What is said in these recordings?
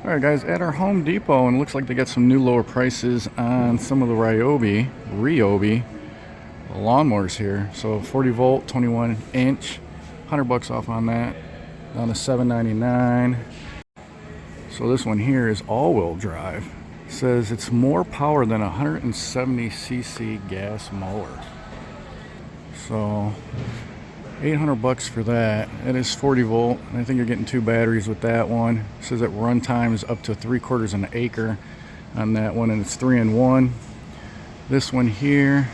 Alright guys, at our Home Depot, and it looks like they got some new lower prices on some of the Ryobi lawnmowers here. So 40 volt, 21 inch, $100 off on that, down to $7.99. So this one here is all-wheel drive. It says it's more power than a 170cc gas mower. So $800 for that. It is 40 volt. And I think you're getting 2 batteries with that one. It says that run time is up to 3/4 an acre on that one, and it's 3-in-1. This one here,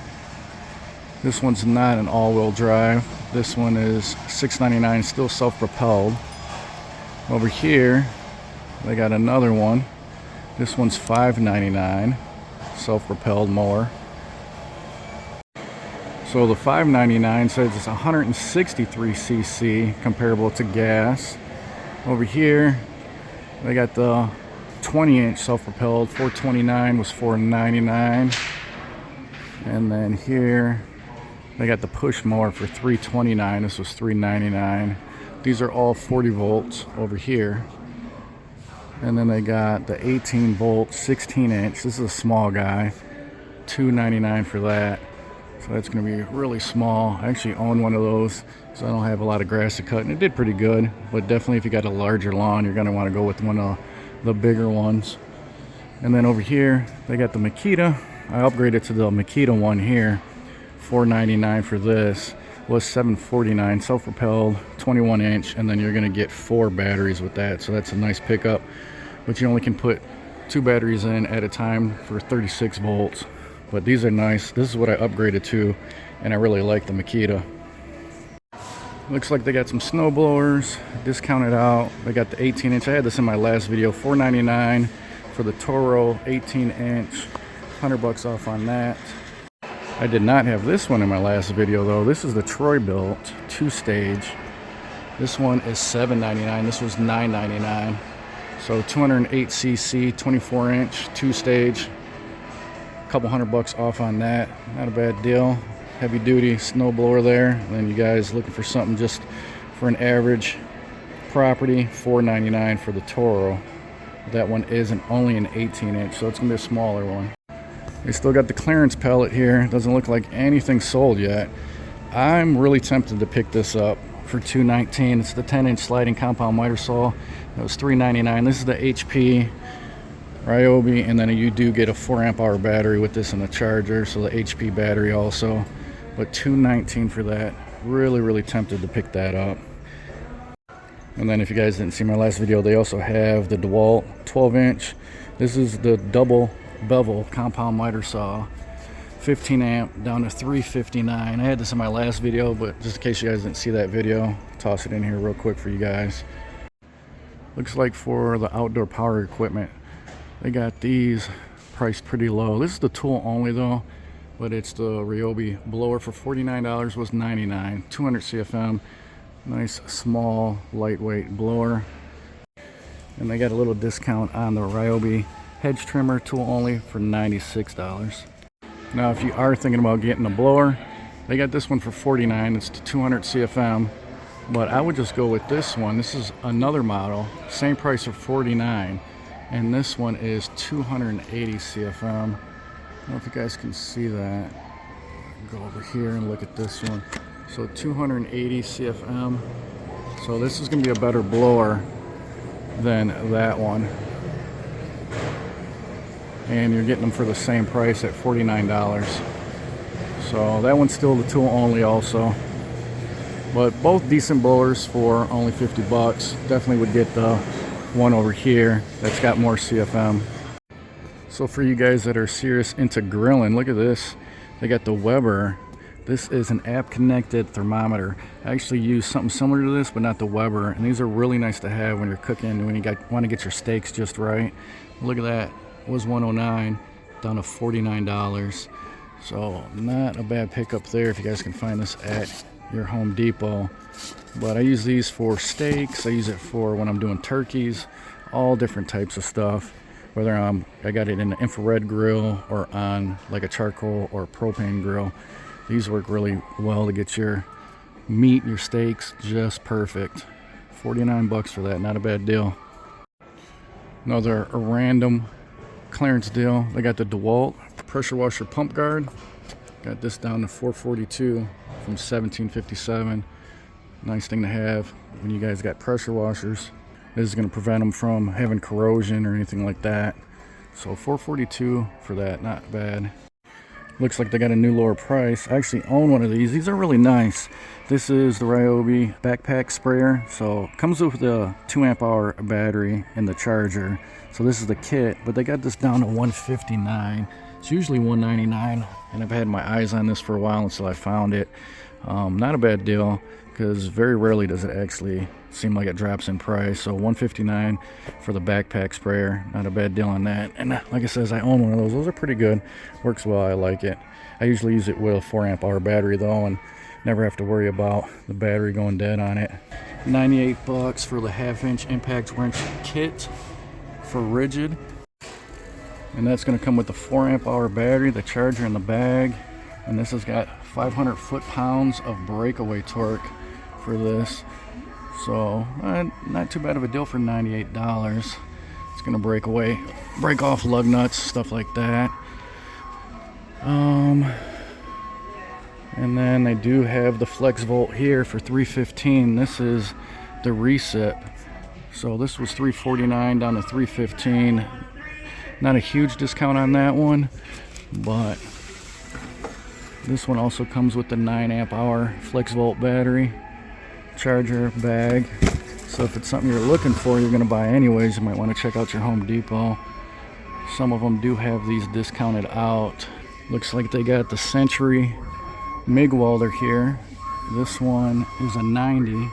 this one's not an all-wheel drive. This one is $6.99, still self-propelled. Over here, they got another one. This one's $5.99, self-propelled mower. So the $5.99 says it's 163cc, comparable to gas. Over here, they got the 20-inch self-propelled. $4.29 was $4.99. And then here, they got the push mower for $3.29. This was $3.99. These are all 40 volts over here. And then they got the 18 volt, 16-inch. This is a small guy. $2.99 for that. So that's going to be really small. I actually own one of those, so I don't have a lot of grass to cut, and it did pretty good. But definitely if you got a larger lawn, you're going to want to go with one of the bigger ones. And then over here, they got the Makita. I upgraded to the Makita one here. $4.99 for this. Was $7.49, self-propelled, 21-inch, and then you're going to get 4 batteries with that. So that's a nice pickup. But you only can put 2 batteries in at a time for 36 volts. But these are nice. This is what I upgraded to, and I really like the Makita. Looks like they got some snow blowers discounted out. They got the 18-inch. I had this in my last video. $4.99 for the Toro 18-inch. $100 off on that. I did not have this one in my last video though. This is the Troy-Bilt 2-stage. This one is $7.99. This was $9.99. So 208cc, 24-inch, 2-stage. Couple $100 off on that. Not a bad deal. Heavy duty snow blower there. And then you guys looking for something just for an average property, $4.99 for the Toro. That one isn't only an 18-inch, so it's gonna be a smaller one. They still got the clearance pallet here. Doesn't look like anything sold yet. I'm really tempted to pick this up for $2.19. It's the 10-inch sliding compound miter saw. That was $3.99. This is the HP Ryobi, and then you do get a 4-amp-hour battery with this and a charger, so the HP battery also. But $2.19 for that. Really tempted to pick that up. And then if you guys didn't see my last video, they also have the Dewalt 12-inch. This is the double bevel compound miter saw, 15 amp, down to $3.59. I had this in my last video, but just in case you guys didn't see that video, toss it in here real quick for you guys. Looks like for the outdoor power equipment, they got these priced pretty low. This is the tool only though, but it's the Ryobi blower for $49, was $99. 200 CFM, nice small lightweight blower. And they got a little discount on the Ryobi hedge trimmer tool only for $96. Now if you are thinking about getting a blower, they got this one for $49. It's the 200 CFM, but I would just go with this one. This is another model, same price for $49. And this one is 280 CFM. I don't know if you guys can see that. Go over here and look at this one. So 280 CFM. So this is going to be a better blower than that one. And you're getting them for the same price at $49. So that one's still the tool only also. But both decent blowers for only $50. Definitely would get the one over here that's got more CFM. So for you guys that are serious into grilling, look at this. They got the Weber. This is an app connected thermometer. I actually use something similar to this, but not the Weber. And these are really nice to have when you're cooking, when you want to get your steaks just right. Look at that. It was $109 down to $49. So not a bad pickup there if you guys can find this at your Home Depot. But I use these for steaks. I use it for when I'm doing turkeys, all different types of stuff. Whether I got it in an infrared grill or on like a charcoal or propane grill. These work really well to get your meat, your steaks just perfect. $49 for that, not a bad deal. Another a random clearance deal. They got the Dewalt pressure washer pump guard. Got this down to $442 from $1757. Nice thing to have when you guys got pressure washers. This is going to prevent them from having corrosion or anything like that. So $442 for that, not bad. Looks like they got a new lower price. I actually own one of these. These are really nice. This is the Ryobi backpack sprayer. So it comes with a 2 amp hour battery and the charger. So this is the kit, but they got this down to $159. It's usually $199, and I've had my eyes on this for a while until I found it. Not a bad deal, because very rarely does it actually seem like it drops in price. So $159 for the backpack sprayer, not a bad deal on that. And like I said, I own one of those. Those are pretty good. Works well. I like it. I usually use it with a 4 amp hour battery though, and never have to worry about the battery going dead on it. $98 for the 1/2 inch impact wrench kit for rigid, and that's going to come with the 4 amp hour battery, the charger, and the bag. And this has got 500 foot-pounds of breakaway torque for this. So not too bad of a deal for $98. It's gonna break off lug nuts, stuff like that. And then they do have the flex volt here for $315. This is the recip. So this was $349 down to $315. Not a huge discount on that one, but this one also comes with the 9 amp hour flex volt battery, charger, bag. So if it's something you're looking for, you're going to buy anyways, you might want to check out your Home Depot. Some of them do have these discounted out. Looks like they got the Century MIG welder here. This one is a 90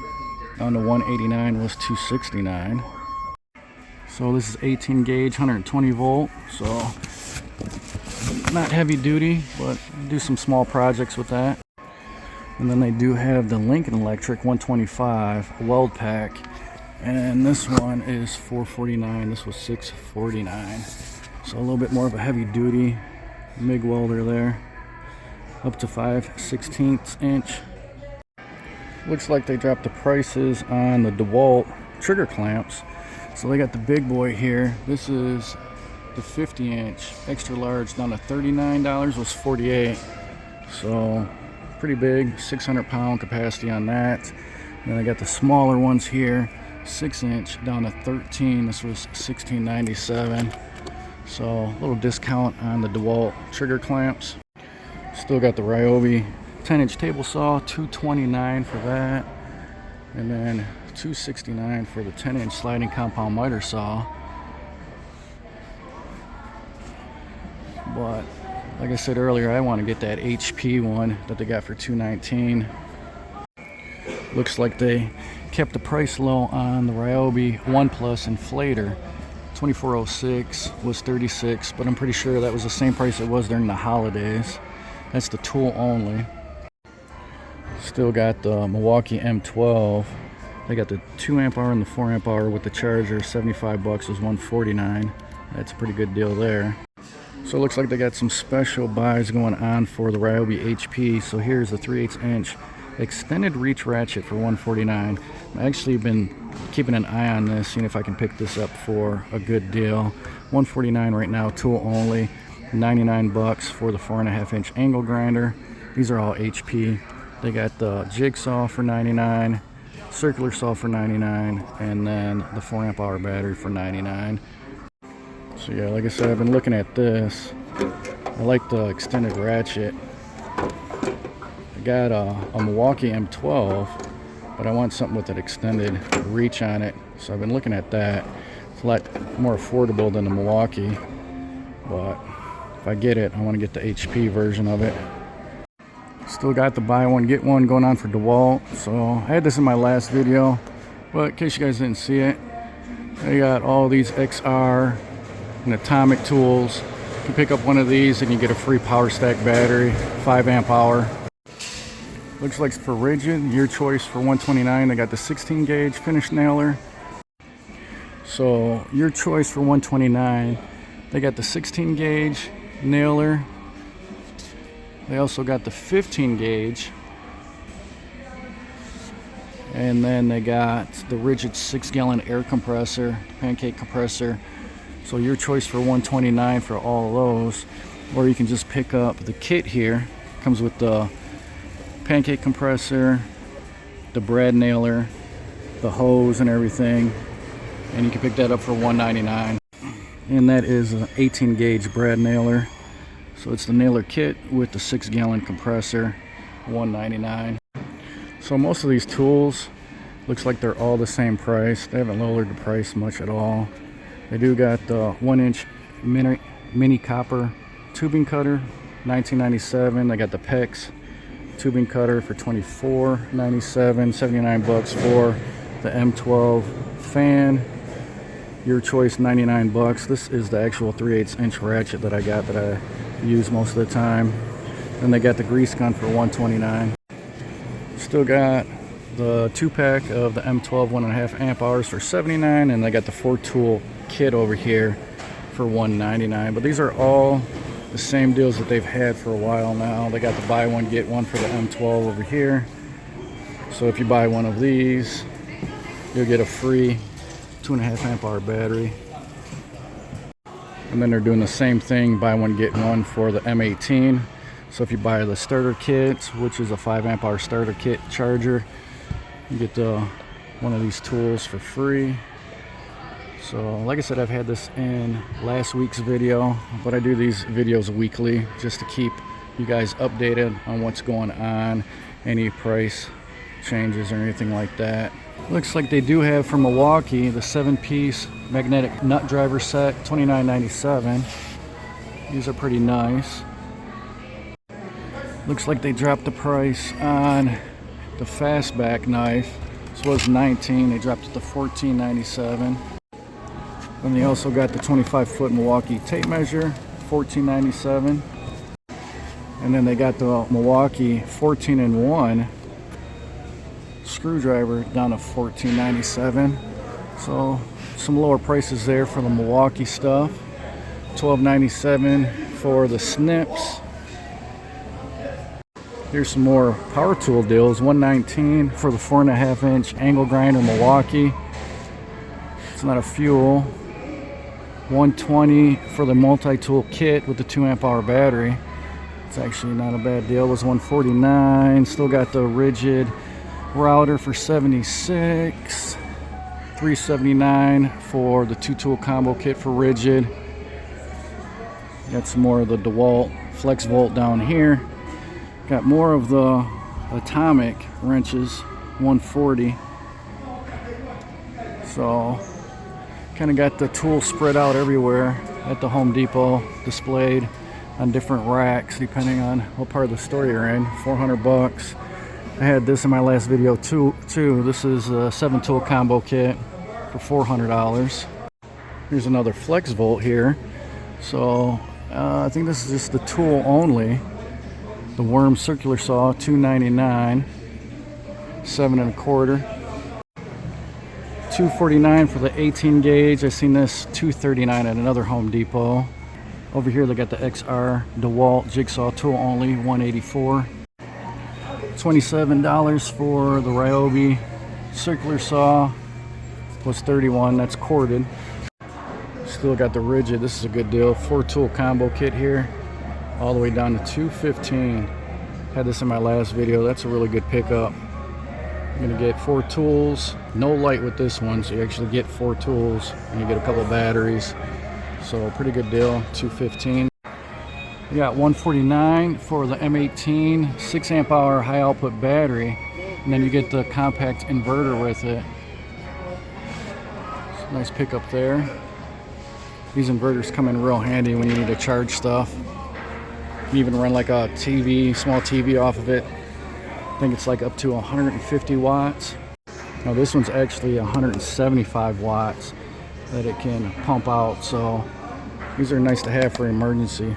down to 189, was 269. So this is 18 gauge, 120 volt. So not heavy duty, but do some small projects with that. And then they do have the Lincoln Electric 125 weld pack, and this one is $449. This was $649. So a little bit more of a heavy duty MIG welder there, up to 5/16 inch. Looks like they dropped the prices on the Dewalt trigger clamps. So they got the big boy here. This is the 50 inch extra large, down to $39, was $48. So pretty big, 600 pound capacity on that. And then I got the smaller ones here, 6 inch down to 13. This was $16.97. So a little discount on the Dewalt trigger clamps. Still got the Ryobi 10 inch table saw, $229 for that. And then $269 for the 10 inch sliding compound miter saw. But like I said earlier, I want to get that HP one that they got for $219. Looks like they kept the price low on the Ryobi One Plus inflator. 2406 was $36, but I'm pretty sure that was the same price it was during the holidays. That's the tool only. Still got the Milwaukee M12. They got the 2 amp hour and the 4 amp hour with the charger. $75 was $149. That's a pretty good deal there. So it looks like they got some special buys going on for the Ryobi HP. So here's the 3/8 inch extended reach ratchet for $149. I've actually been keeping an eye on this, seeing if I can pick this up for a good deal. $149 right now, tool only. $99 for the 4.5 inch angle grinder. These are all HP. They got the jigsaw for $99, circular saw for $99, and then the 4 amp hour battery for $99. So yeah, like I said, I've been looking at this. I like the extended ratchet. I got a Milwaukee M12, but I want something with an extended reach on it. So I've been looking at that. It's a lot more affordable than the Milwaukee, but if I get it, I want to get the HP version of it. Still got the buy one get one going on for Dewalt. So I had this in my last video, but in case you guys didn't see it, they got all these XR and atomic tools. You can pick up one of these and you get a free power stack battery, 5 amp hour. Looks like for rigid, your choice for $129. They got the 16 gauge finish nailer. So your choice for $129. They got the 16 gauge nailer. They also got the 15 gauge. And then they got the rigid 6-gallon air compressor, pancake compressor So your choice for $129 for all of those, or you can just pick up the kit here. Comes with the pancake compressor, the brad nailer, the hose and everything, and you can pick that up for $199. And that is an 18 gauge brad nailer. So it's the nailer kit with the 6-gallon compressor, $199. So most of these tools looks like they're all the same price. They haven't lowered the price much at all. They do got the 1-inch mini copper tubing cutter, $19.97. They got the PEX tubing cutter for $24.97, 79 bucks for the M12 fan. Your choice, 99 bucks. This is the actual 3/8 inch ratchet that I got that I use most of the time. Then they got the grease gun for $129. Still got the 2-pack of the M12 1.5 amp hours for $79, and they got the 4-tool kit over here for $199. But these are all the same deals that they've had for a while now. They got the buy one get one for the M12 over here. So if you buy one of these, you'll get a free 2.5 amp hour battery. And then they're doing the same thing, buy one get one for the M18. So if you buy the starter kit, which is a 5 amp hour starter kit charger, you get one of these tools for free. So like I said, I've had this in last week's video, but I do these videos weekly just to keep you guys updated on what's going on, any price changes or anything like that. Looks like they do have from Milwaukee the 7-piece magnetic nut driver set, $29.97. These are pretty nice. Looks like they dropped the price on the fastback knife. This was $19, they dropped it to $14.97. Then they also got the 25-foot Milwaukee tape measure, $14.97. And then they got the Milwaukee 14-in-1 screwdriver down to $14.97. So some lower prices there for the Milwaukee stuff. $12.97 for the snips. Here's some more power tool deals. $119 for the 4.5 inch angle grinder Milwaukee. It's not a fuel. $120 for the multi-tool kit with the 2 amp hour battery. It's actually not a bad deal. It was $149. Still got the rigid router for $76. $379 for the 2-tool combo kit for rigid. Got some more of the Dewalt Flex Volt down here. Got more of the atomic wrenches, $140. So kind of got the tools spread out everywhere at the Home Depot, displayed on different racks depending on what part of the store you're in. 400 bucks. I had this in my last video too. This is a 7-tool combo kit for $400. Here's another Flex Volt here. So I think this is just the tool only. The worm circular saw, $299, 7 1/4. $249 for the 18 gauge. I seen this $239 at another Home Depot. Over here they got the XR Dewalt jigsaw tool only, $184. $27 for the Ryobi circular saw, was $31. That's corded. Still got the rigid. This is a good deal. 4-tool combo kit here, all the way down to $215. Had this in my last video. That's a really good pickup. You're gonna get 4 tools, no light with this one, so you actually get 4 tools and you get a couple batteries. So pretty good deal, $215. You got $149 for the M18 6 amp hour high output battery, and then you get the compact inverter with it. Nice pickup there. These inverters come in real handy when you need to charge stuff. You can even run like a TV, small TV off of it. I think it's like up to 150 watts. Now this one's actually 175 watts that it can pump out, so these are nice to have for emergency.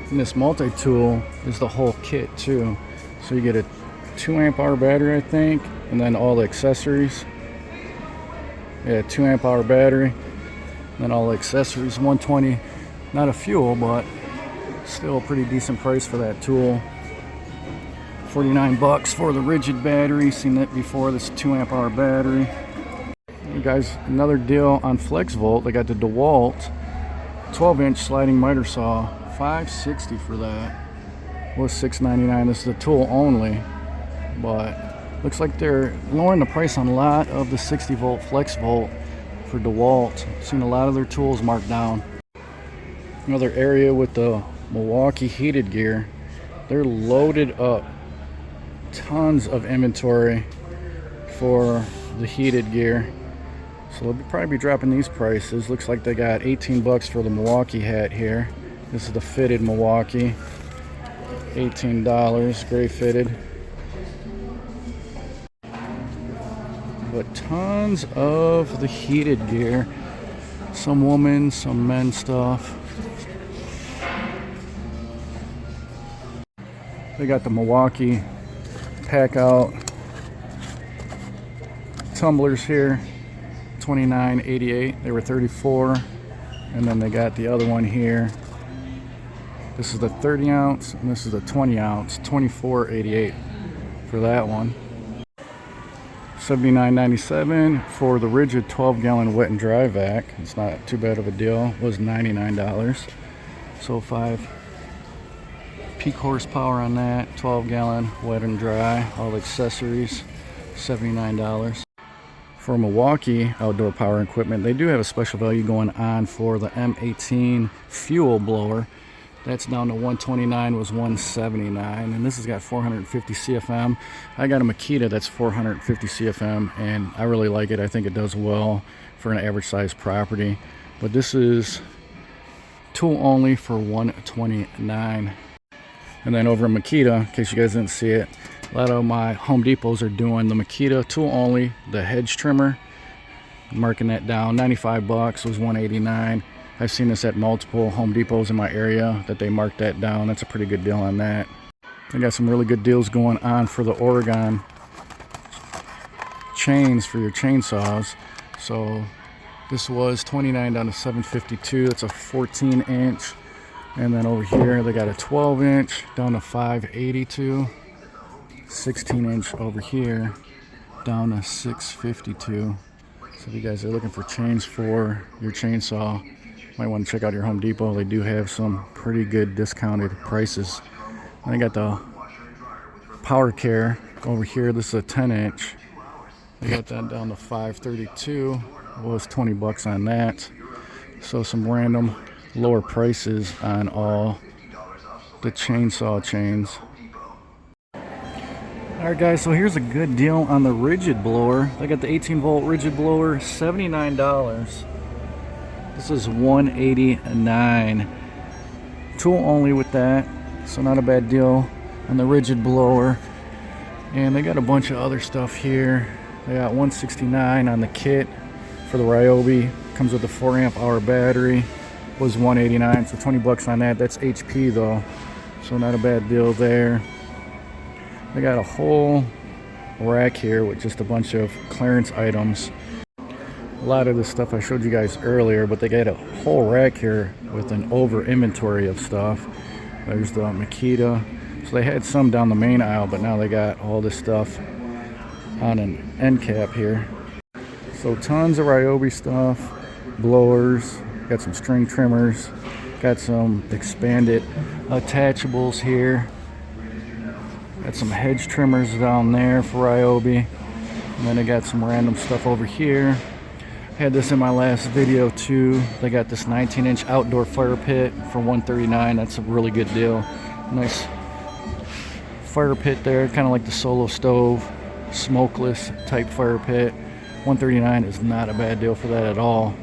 And this multi-tool is the whole kit too. So you get a 2 amp hour battery, I think, and then all the accessories. Yeah, 2 amp hour battery, and then all the accessories. $120, not a fuel, but still a pretty decent price for that tool. 49 bucks for the rigid battery. Seen that before. This 2 amp hour battery. You guys, another deal on FlexVolt. They got the Dewalt 12-inch sliding miter saw, $560 for that. Was $699. This is the tool only, but looks like they're lowering the price on a lot of the 60-volt FlexVolt for Dewalt. Seen a lot of their tools marked down. Another area with the Milwaukee heated gear. They're loaded up. Tons of inventory for the heated gear. So they'll probably be dropping these prices. Looks like they got 18 bucks for the Milwaukee hat here. This is the fitted Milwaukee. $18, gray fitted. But tons of the heated gear. Some women, some men stuff. They got the Milwaukee pack out tumblers here, $29.88. They were $34. And then they got the other one here. This is the 30 ounce and this is the 20 ounce, $24.88 for that one. $79.97 for the rigid 12-gallon wet and dry vac. It's not too bad of a deal. It was $99. So 5 peak horsepower on that, 12-gallon wet and dry, all accessories, $79. For Milwaukee outdoor power equipment, they do have a special value going on for the M18 fuel blower. That's down to $129, was $179, and this has got 450 CFM. I got a Makita that's 450 CFM, and I really like it. I think it does well for an average size property. But this is tool only for $129. And then over in Makita, in case you guys didn't see it, a lot of my Home Depots are doing the Makita tool only, the hedge trimmer. Marking that down, 95 bucks, was $189. I've seen this at multiple Home Depots in my area that they marked that down. That's a pretty good deal on that. They got some really good deals going on for the Oregon chains for your chainsaws. So this was $29 down to $752. That's a 14-inch. And then over here they got a 12-inch down to $582. 16-inch over here down to $652. So if you guys are looking for chains for your chainsaw, might want to check out your Home Depot. They do have some pretty good discounted prices. And I got the Power Care over here. This is a 10-inch. They got that down to $532. Was 20 bucks on that. So some random lower prices on all the chainsaw chains. Alright guys, so here's a good deal on the rigid blower. I got the 18-volt rigid blower, $79. This is $189. Tool only with that, so not a bad deal on the rigid blower. And they got a bunch of other stuff here. They got $169 on the kit for the Ryobi. Comes with a 4-amp-hour battery. Was $189, so 20 bucks on that. That's HP though, so not a bad deal there. They got a whole rack here with just a bunch of clearance items. A lot of the stuff I showed you guys earlier, but they got a whole rack here with an over inventory of stuff. There's the Makita. So they had some down the main aisle, but now they got all this stuff on an end cap here. So tons of Ryobi stuff, blowers, got some string trimmers, got some expanded attachables here. Got some hedge trimmers down there for Ryobi. And then I got some random stuff over here. Had this in my last video too. They got this 19-inch outdoor fire pit for $139. That's a really good deal. Nice fire pit there, kind of like the Solo Stove, smokeless type fire pit. $139 is not a bad deal for that at all.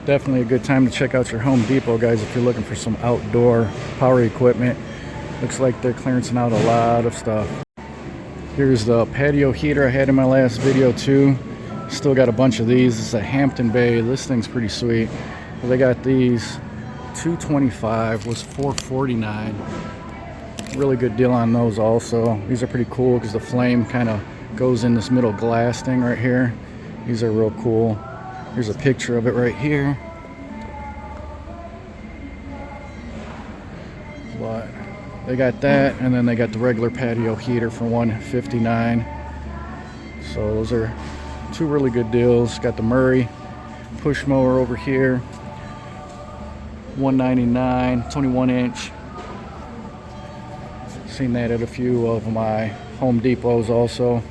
Definitely a good time to check out your Home Depot, guys, if you're looking for some outdoor power equipment. Looks like they're clearancing out a lot of stuff. Here's the patio heater I had in my last video too. Still got a bunch of these. It's a Hampton Bay. This thing's pretty sweet. Well, they got these. $225 was $449. Really good deal on those also. These are pretty cool because the flame kind of goes in this middle glass thing right here. These are real cool. Here's a picture of it right here. But they got that, and then they got the regular patio heater for $159. So those are Two really good deals. Got the Murray push mower over here, $199, 21 inch. Seen that at a few of my Home Depots also.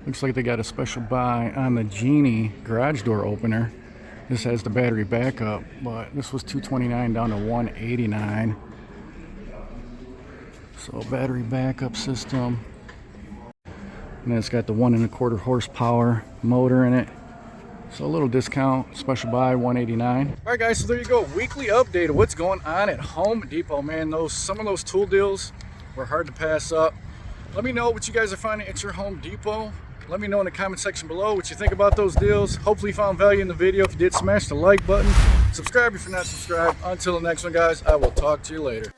Looks like they got a special buy on the Genie garage door opener. This has the battery backup, but this was $229 down to $189. So battery backup system. And then it's got the 1 1/4 horsepower motor in it. So a little discount, special buy, $189. All right, guys, so there you go. Weekly update of what's going on at Home Depot, man. Some of those tool deals were hard to pass up. Let me know what you guys are finding at your Home Depot. Let me know in the comment section below what you think about those deals. Hopefully you found value in the video. If you did, smash the like button. Subscribe if you're not subscribed. Until the next one, guys, I will talk to you later.